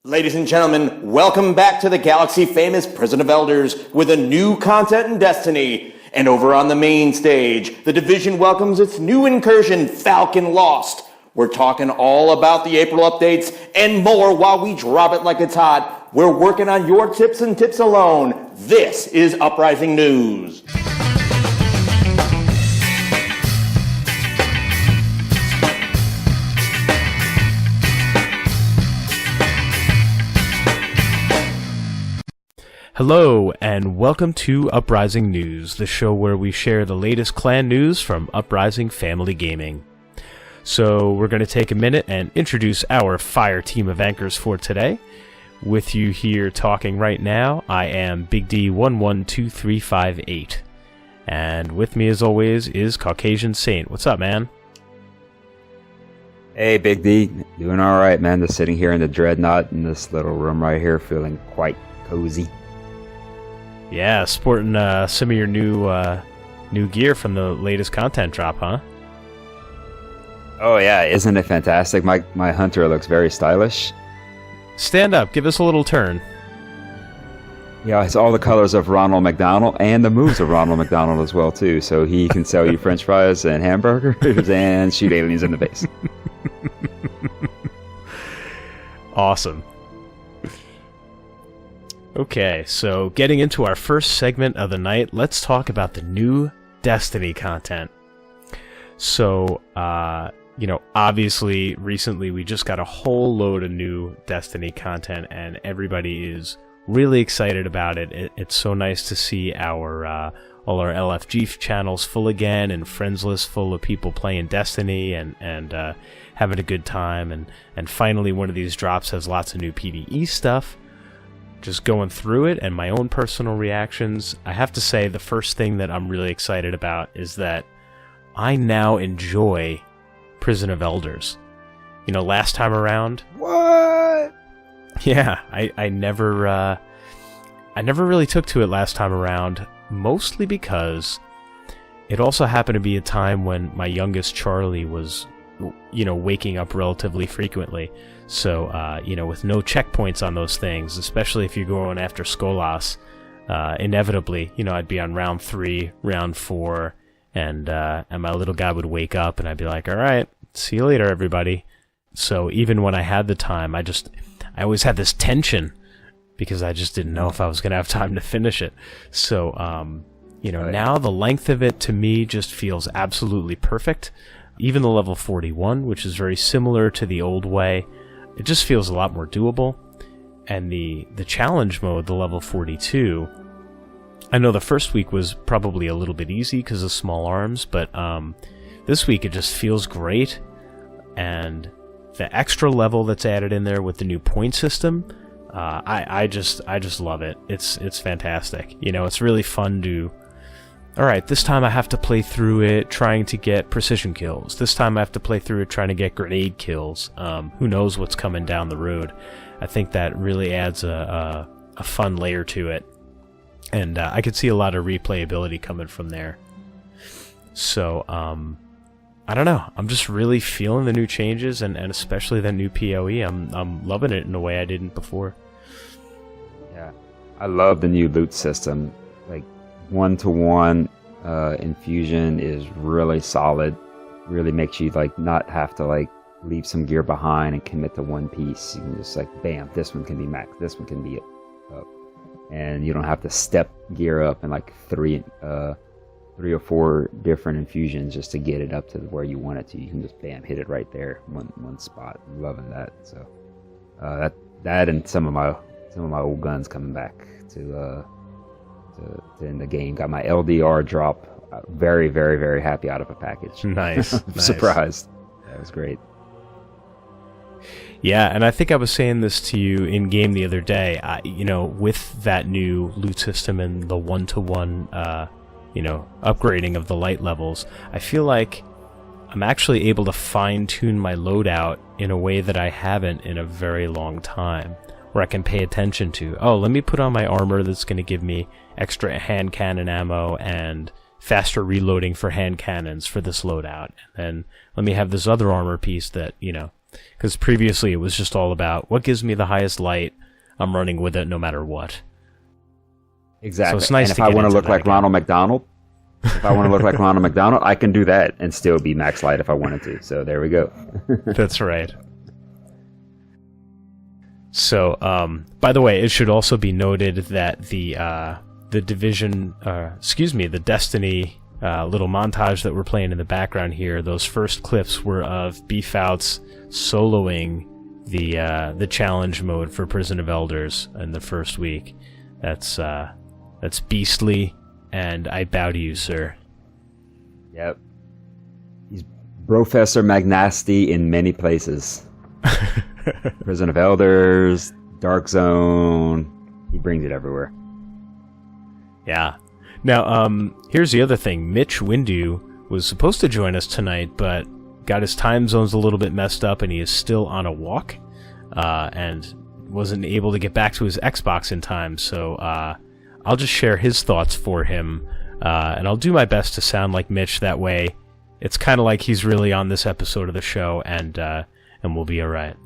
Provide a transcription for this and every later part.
Ladies and gentlemen, welcome back to the galaxy-famous Prison of Elders with a new content in Destiny. And over on the main stage, the Division welcomes its new incursion, Falcon Lost. We're talking all about the April updates and more while we drop it like it's hot. We're working on your tips and tips alone. This is Uprising News. Hello, and welcome to Uprising News, the show where we share the latest clan news from Uprising Family Gaming. So, we're going to take a minute and introduce our fire team of anchors for today. With you here talking right now, I am Big D112358. And with me, as always, is CauCajun Saint. What's up, man? Hey, Big D. Doing alright, man. Just sitting here in the Dreadnought in this little room right here, feeling quite cozy. Yeah, sporting some of your new gear from the latest content drop, huh? Oh yeah, isn't it fantastic? My hunter looks very stylish. Stand up, give us a little turn. Yeah, it's all the colors of Ronald McDonald and the moves of Ronald McDonald as well too. So he can sell you French fries and hamburgers and shoot aliens in the face. Awesome. Okay, so getting into our first segment of the night, let's talk about the new Destiny content. So, obviously, recently we just got a whole load of new Destiny content, and everybody is really excited about it. It's so nice to see all our LFG channels full again, and friends list full of people playing Destiny and having a good time, and finally one of these drops has lots of new PvE stuff. Just going through it and my own personal reactions, I have to say the first thing that I'm really excited about is that I now enjoy Prison of Elders. You know, last time around... What? Yeah, I never really took to it last time around, mostly because it also happened to be a time when my youngest Charlie was, waking up relatively frequently. So, with no checkpoints on those things, especially if you're going after Skolas, inevitably, I'd be on round 3, round 4, and my little guy would wake up and I'd be like, all right, see you later, everybody. So even when I had the time, I always had this tension because I just didn't know if I was going to have time to finish it. So, now the length of it to me just feels absolutely perfect. Even the level 41, which is very similar to the old way, it just feels a lot more doable. And the challenge mode, the level 42, I know the first week was probably a little bit easy because of small arms, but this week it just feels great. And the extra level that's added in there with the new point system, I just love it. It's fantastic. It's really fun to... Alright, this time I have to play through it trying to get precision kills. This time I have to play through it trying to get grenade kills. Who knows what's coming down the road. I think that really adds a fun layer to it. And I could see a lot of replayability coming from there. So, I don't know. I'm just really feeling the new changes, and especially the new PoE. I'm loving it in a way I didn't before. Yeah, I love the new loot system. Like, 1-to-1 infusion is really solid. Really makes you not have to leave some gear behind and commit to one piece. You can just bam, this one can be max, this one can be up, and you don't have to step gear up in three or four different infusions just to get it up to where you want it to. You can just bam, hit it right there, one spot. I'm loving that. So that and some of my old guns coming back to in the game. Got my LDR drop. Very, very, very happy out of a package. Nice. Nice. Surprised. That was great. Yeah, and I think I was saying this to you in game the other day. With that new loot system and the 1-to-1, upgrading of the light levels, I feel like I'm actually able to fine-tune my loadout in a way that I haven't in a very long time. Where I can pay attention to, let me put on my armor that's going to give me extra hand cannon ammo and faster reloading for hand cannons for this loadout. And then let me have this other armor piece that, Because previously it was just all about what gives me the highest light. I'm running with it no matter what. Exactly. So it's nice and to if I get want to into look that like again. Ronald McDonald, I can do that and still be max light if I wanted to. So there we go. That's right. So, by the way, it should also be noted that the Destiny little montage that we're playing in the background here, those first clips were of Beefouts soloing the challenge mode for Prison of Elders in the first week. That's beastly, and I bow to you, sir. Yep. He's Professor Magnasty in many places. Prison of Elders, Dark Zone. He brings it everywhere. Yeah. Now, here's the other thing. Mitch Windu was supposed to join us tonight, but got his time zones a little bit messed up, and he is still on a walk, and wasn't able to get back to his Xbox in time, so I'll just share his thoughts for him, and I'll do my best to sound like Mitch that way. It's kind of like he's really on this episode of the show, and we'll be alright.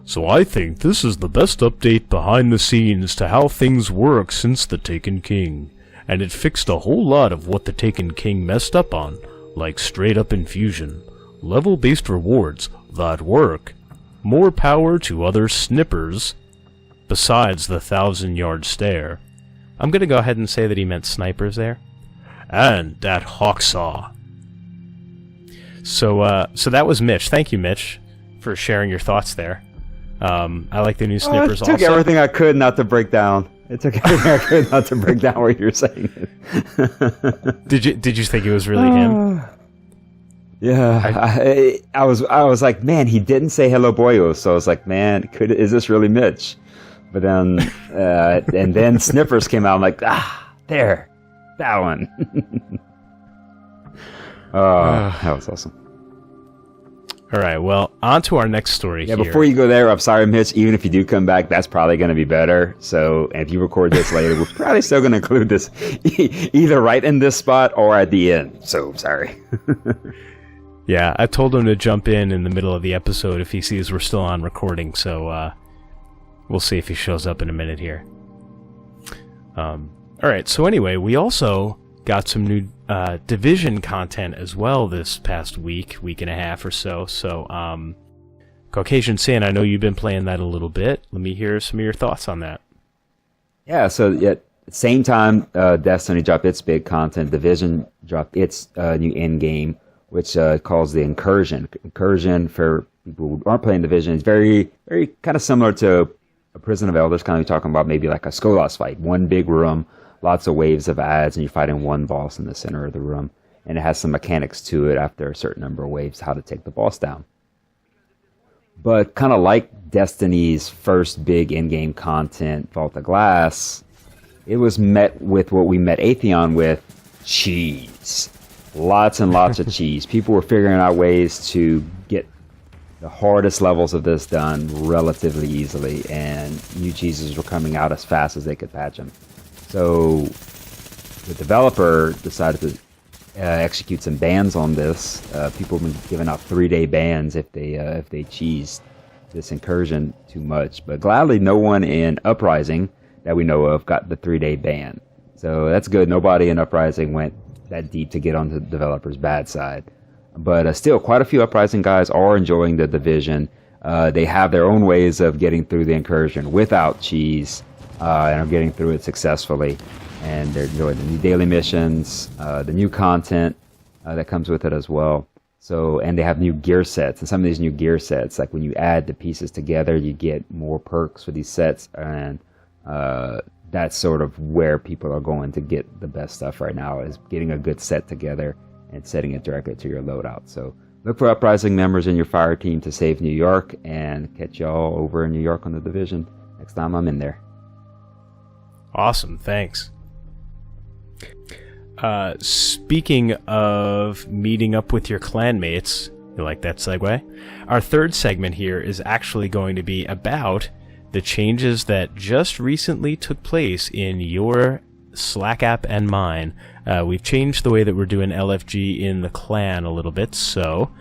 So I think this is the best update behind the scenes to how things work since the Taken King, and it fixed a whole lot of what the Taken King messed up on, like straight-up infusion, level-based rewards that work, more power to other snippers, besides the 1,000-yard stare. I'm gonna go ahead and say that he meant snipers there. And that hawksaw. So that was Mitch. Thank you, Mitch, for sharing your thoughts there. I like the new snippers also. It took everything I could not to break down. What you're saying. Did you think it was really him? Yeah, I was like, man, he didn't say hello, boyo. So I was like, man, is this really Mitch? But then, and then Snippers came out. I'm like, there, that one. That was awesome. All right, well, on to our next story here. Before you go there, I'm sorry, Mitch. Even if you do come back, that's probably going to be better. So, and if you record this later, we're probably still going to include this either right in this spot or at the end. So, sorry. Yeah, I told him to jump in the middle of the episode if he sees we're still on recording. So, we'll see if he shows up in a minute here. All right, so anyway, we also got some new Division content as well this past week and a half or so. So, CauCajun Saint, I know you've been playing that a little bit. Let me hear some of your thoughts on that. Yeah, so at the same time Destiny dropped its big content, Division dropped its new end game, which calls the Incursion. Incursion, for people who aren't playing Division, is very, very kind of similar to a Prison of Elders, kind of talking about maybe like a Skolas fight. One big room, lots of waves of ads, and you're fighting one boss in the center of the room. And it has some mechanics to it after a certain number of waves, how to take the boss down. But kind of like Destiny's first big in-game content, Vault of Glass, it was met with what we met Atheon with, cheese. Lots and lots of cheese. People were figuring out ways to get the hardest levels of this done relatively easily, and new cheeses were coming out as fast as they could patch them. So the developer decided to execute some bans on this. People have been giving out 3-day bans if they cheesed this Incursion too much. But gladly, no one in Uprising that we know of got the 3-day ban. So that's good. Nobody in Uprising went that deep to get on the developer's bad side. But still, quite a few Uprising guys are enjoying the Division. They have their own ways of getting through the Incursion without cheese, and are getting through it successfully. And they're enjoying the new daily missions, the new content that comes with it as well. So, and they have new gear sets, and some of these new gear sets, like when you add the pieces together, you get more perks for these sets, and that's sort of where people are going to get the best stuff right now, is getting a good set together and setting it directly to your loadout. So look for Uprising members in your fire team to save New York, and catch y'all over in New York on the Division next time I'm in there. Awesome, thanks. Speaking of meeting up with your clanmates, you like that segue? Our third segment here is actually going to be about the changes that just recently took place in your Slack app and mine. We've changed the way that we're doing LFG in the clan a little bit, so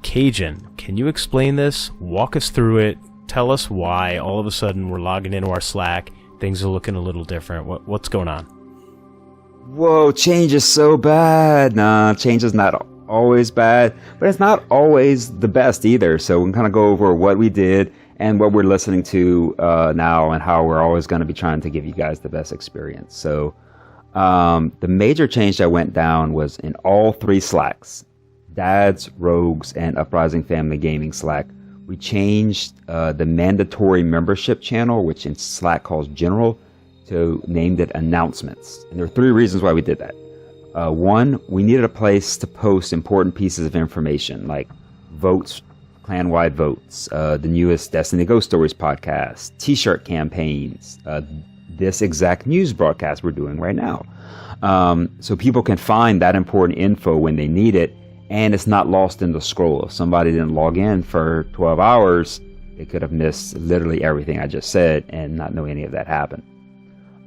Cajun, can you explain this? Walk us through it. Tell us why all of a sudden we're logging into our Slack. Things are looking a little different. What's going on? Whoa, change is so bad. Nah, change is not always bad, but it's not always the best either. So we can kind of go over what we did and what we're listening to now, and how we're always going to be trying to give you guys the best experience. So the major change that went down was in all 3 Slacks, Dads, Rogues, and Uprising Family Gaming Slack. We changed the mandatory membership channel, which in Slack calls General, to named it Announcements. And there are 3 reasons why we did that. 1, we needed a place to post important pieces of information like votes, clan-wide votes, the newest Destiny Ghost Stories podcast, t-shirt campaigns, this exact news broadcast we're doing right now. So people can find that important info when they need it, and it's not lost in the scroll. If somebody didn't log in for 12 hours, they could have missed literally everything I just said and not know any of that happened.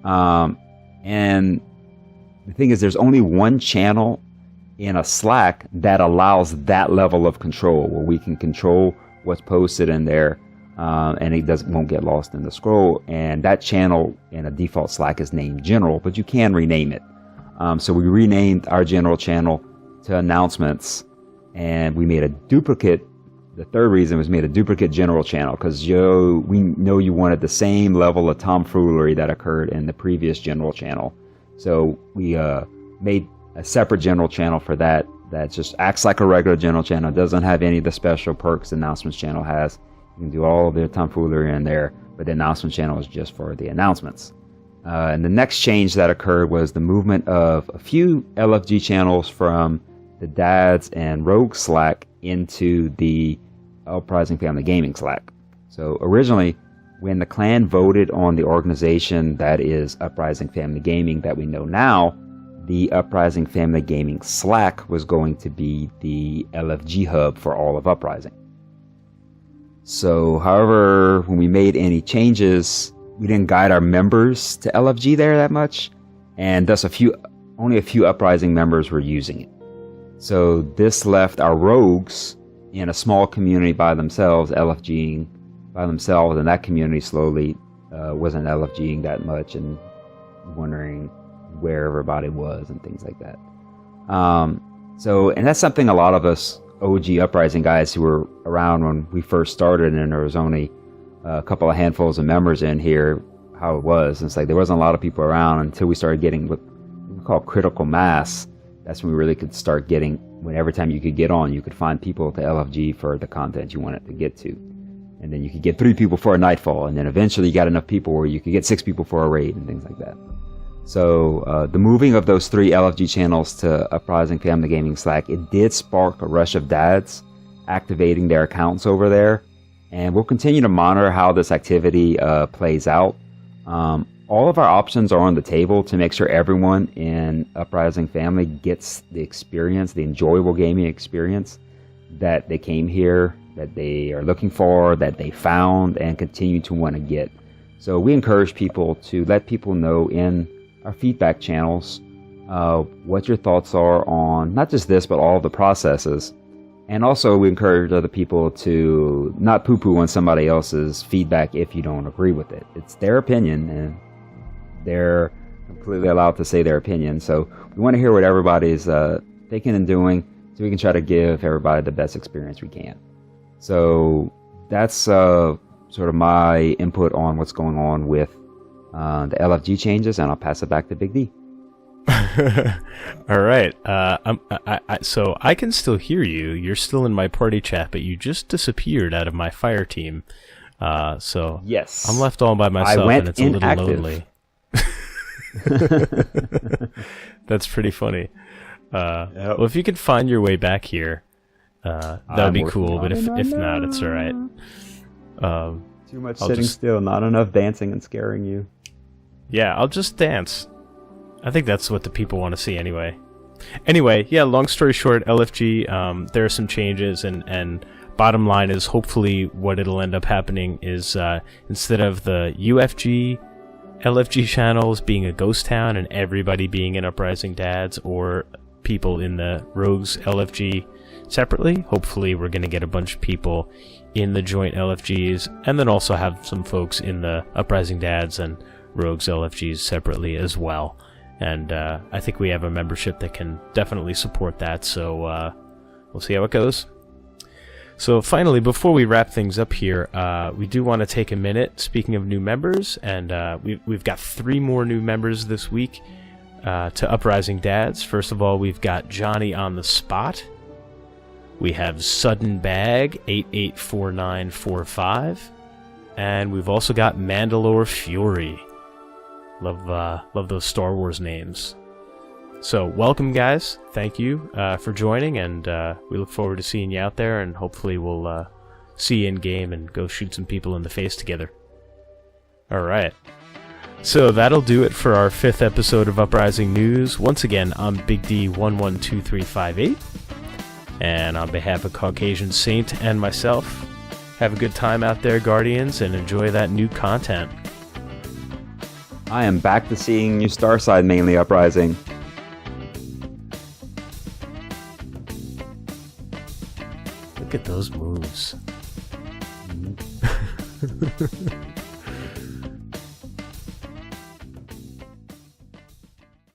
And the thing is, there's only one channel in a Slack that allows that level of control, where we can control what's posted in there, and it won't get lost in the scroll. And that channel in a default Slack is named General, but you can rename it. So we renamed our General channel to Announcements, and we made a duplicate. The third reason was made a duplicate General channel because we know you wanted the same level of tomfoolery that occurred in the previous General channel. So we made a separate General channel for that just acts like a regular General channel. It doesn't have any of the special perks the Announcements channel has. You can do all of the tomfoolery in there, but the Announcements channel is just for the announcements. And the next change that occurred was the movement of a few LFG channels from the Dads and Rogue Slack into the Uprising Family Gaming Slack. So originally, when the clan voted on the organization that is Uprising Family Gaming that we know now, the Uprising Family Gaming Slack was going to be the LFG hub for all of Uprising. So, however, when we made any changes, we didn't guide our members to LFG there that much, and thus only a few Uprising members were using it. So this left our rogues in a small community by themselves, LFGing by themselves, and that community slowly wasn't LFGing that much and wondering where everybody was and things like that. And that's something a lot of us OG Uprising guys who were around when we first started, and there was only a couple of handfuls of members in here, how it was. And it's like there wasn't a lot of people around until we started getting what we call critical mass. That's when we really could start getting, when every time you could get on, you could find people to LFG for the content you wanted to get to. And then you could get 3 people for a nightfall, and then eventually you got enough people where you could get 6 people for a raid and things like that. So the moving of those 3 LFG channels to Uprising Family Gaming Slack, it did spark a rush of dads activating their accounts over there. And we'll continue to monitor how this activity plays out. All of our options are on the table to make sure everyone in Uprising Family gets the experience, the enjoyable gaming experience that they came here, that they are looking for, that they found, and continue to want to get. So we encourage people to let people know in our feedback channels what your thoughts are on not just this, but all of the processes. And also we encourage other people to not poo-poo on somebody else's feedback if you don't agree with it. It's their opinion, and they're completely allowed to say their opinion. So we want to hear what everybody's thinking and doing, so we can try to give everybody the best experience we can. So that's sort of my input on what's going on with the LFG changes, and I'll pass it back to Big D. All right. So I can still hear you. You're still in my party chat, but you just disappeared out of my fire team. So yes, I'm left all by myself, and it's a little lonely. That's pretty funny. Well, if you could find your way back here, that would be cool. But if not, it's all right. Too much sitting still, not enough dancing and scaring you. Yeah, I'll just dance. I think that's what the people want to see anyway. Anyway, yeah, long story short, LFG, there are some changes, and bottom line is hopefully what it'll end up happening is instead of the UFG LFG channels being a ghost town and everybody being in Uprising Dads, or people in the Rogues LFG separately. Hopefully we're going to get a bunch of people in the joint LFGs, and then also have some folks in the Uprising Dads and Rogues LFGs separately as well. And I think we have a membership that can definitely support that, so we'll see how it goes. So finally, before we wrap things up here, we do want to take a minute, speaking of new members, and we've got 3 more new members this week to Uprising Dads. First of all, we've got Johnny on the Spot. We have Sudden Bag 884945, and we've also got Mandalore Fury. Love those Star Wars names. So welcome, guys. Thank you for joining, and we look forward to seeing you out there, and hopefully we'll see you in game and go shoot some people in the face together. All right. So that'll do it for our 5th episode of Uprising News. Once again, I'm Big D 112358. And on behalf of CauCajun Saint and myself, have a good time out there, Guardians, and enjoy that new content. I am back to seeing you Starside mainly, Uprising. Look at those moves.